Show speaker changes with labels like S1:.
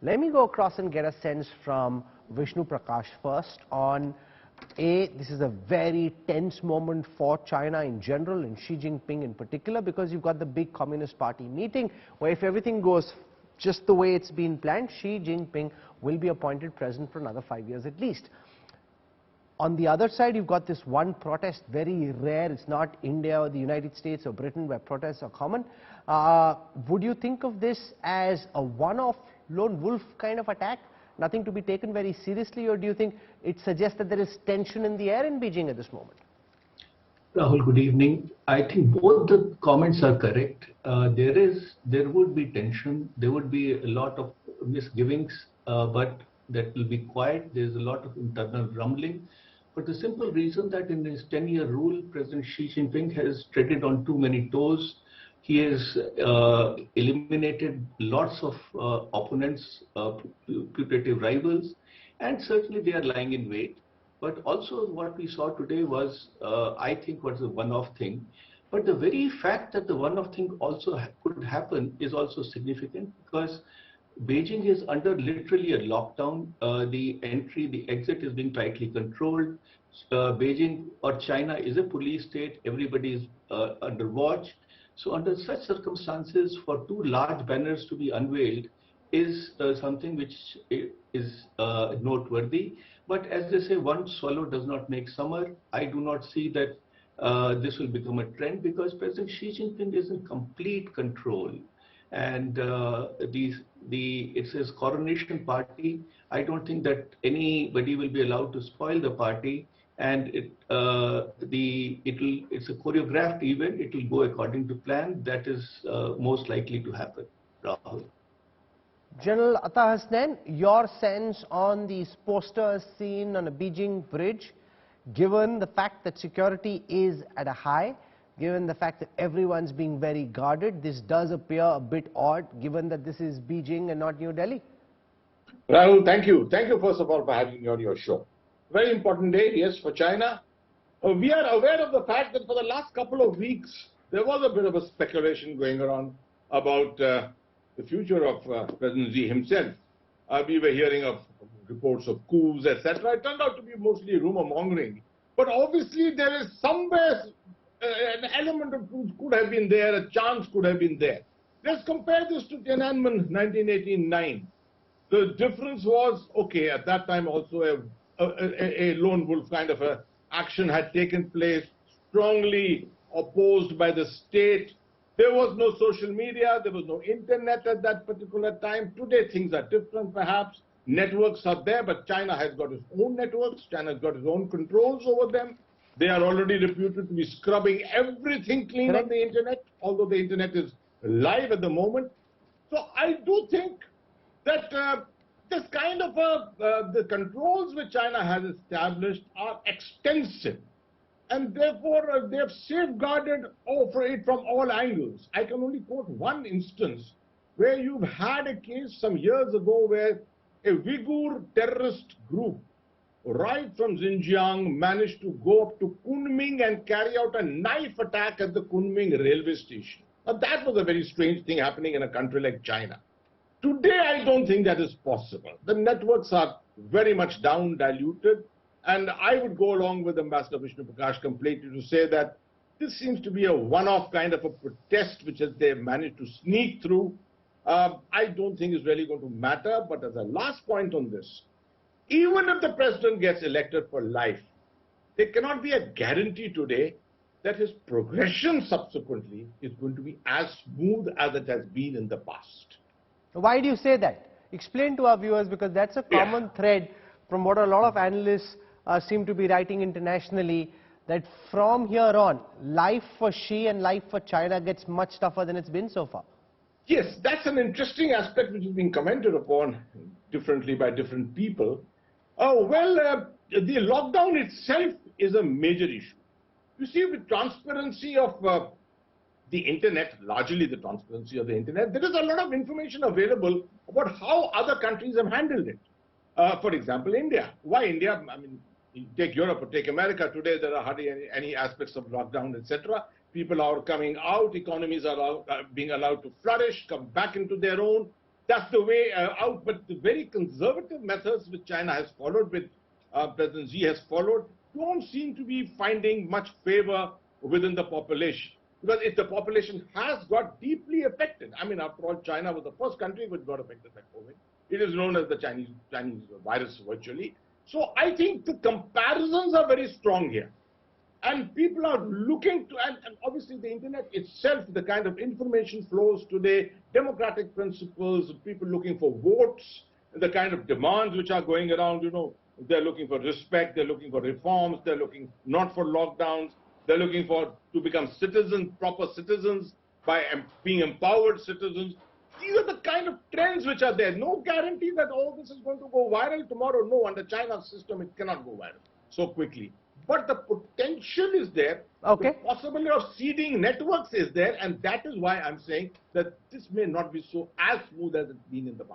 S1: Let me go across and get a sense from Vishnu Prakash first on this is a very tense moment for China in general and Xi Jinping in particular, because you've got the big Communist Party meeting where if everything goes just the way it's been planned, Xi Jinping will be appointed president for another 5 years at least. On the other side, you've got this one protest, very rare. It's not India or the United States or Britain where protests are common. Would you think of this as a one-off lone wolf kind of attack? Nothing to be taken very seriously, or do you think it suggests that there is tension in the air in Beijing at this moment?
S2: Rahul, good evening. I think both the comments are correct. There would be tension. There would be a lot of misgivings, but that will be quiet. There's a lot of internal rumbling. For the simple reason that in his 10-year rule, President Xi Jinping has treaded on too many toes. He has eliminated lots of opponents, putative rivals, and certainly they are lying in wait. But also what we saw today was, I think, was a one-off thing. But the very fact that the one-off thing also could happen is also significant, because Beijing is under literally a lockdown. The entry, the exit is being tightly controlled. Beijing or China is a police state. Everybody is under watch. So under such circumstances, for two large banners to be unveiled is something which is noteworthy. But as they say, one swallow does not make summer. I do not see that this will become a trend, because President Xi Jinping is in complete control. And it's his coronation party. I don't think that anybody will be allowed to spoil the party. And it's a choreographed event. It will go according to plan. That is most likely to happen, Rahul.
S1: General Atta Hasnain, your sense on these posters seen on a Beijing bridge, given the fact that security is at a high, given the fact that everyone's being very guarded, this does appear a bit odd, given that this is Beijing and not New Delhi?
S3: Rahul, thank you. Thank you, first of all, for having me on your show. Very important day, yes, for China. We are aware of the fact that for the last couple of weeks, there was a bit of a speculation going around about the future of President Xi himself. We were hearing of reports of coups, etc. It turned out to be mostly rumor mongering. But obviously, there is somewhere an element of truth could have been there, a chance could have been there. Let's compare this to Tiananmen 1989. The difference was, okay, at that time also a lone wolf kind of a action had taken place, strongly opposed by the state. There was no social media, there was no internet at that particular time. Today things are different perhaps. Networks are there, but China has got its own networks. China has got its own controls over them. They are already reputed to be scrubbing everything clean on the internet, although the internet is live at the moment. So I do think that this kind of the controls which China has established are extensive, and therefore they have safeguarded it from all angles. I can only quote one instance where you've had a case some years ago where a Uyghur terrorist group right from Xinjiang managed to go up to Kunming and carry out a knife attack at the Kunming railway station. Now that was a very strange thing happening in a country like China. Today, I don't think that is possible. The networks are very much down, diluted, and I would go along with Ambassador Vishnu Prakash completely to say that this seems to be a one-off kind of a protest which they've managed to sneak through. I don't think it's really going to matter, but as a last point on this, even if the president gets elected for life, there cannot be a guarantee today that his progression subsequently is going to be as smooth as it has been in the past.
S1: Why do you say that? Explain to our viewers, because that's a common thread from what a lot of analysts seem to be writing internationally, that from here on, life for Xi and life for China gets much tougher than it's been so far.
S3: Yes, that's an interesting aspect which has been commented upon differently by different people. The lockdown itself is a major issue. You see, the transparency of the internet, largely the transparency of the internet, there is a lot of information available about how other countries have handled it. For example, India. Why India? I mean, you take Europe or take America. Today, there are hardly any aspects of lockdown, etc. People are coming out. Economies are being allowed to flourish, come back into their own. that's the way out. But the very conservative methods which China has followed, with President Xi has followed, don't seem to be finding much favor within the population. Because if the population has got deeply affected, I mean, after all, China was the first country which got affected by COVID. It is known as the Chinese virus virtually. So I think the comparisons are very strong here. And people are looking to, and obviously the internet itself, the kind of information flows today, democratic principles, people looking for votes, the kind of demands which are going around, they're looking for respect, they're looking for reforms, they're looking not for lockdowns, they're looking to become citizens, proper citizens, by being empowered citizens. These are the kind of trends which are there. No guarantee that all this is going to go viral tomorrow. No, under China's system, it cannot go viral so quickly. But the potential is there.
S1: Okay.
S3: The possibility of seeding networks is there. And that is why I'm saying that this may not be so as smooth as it's been in the past.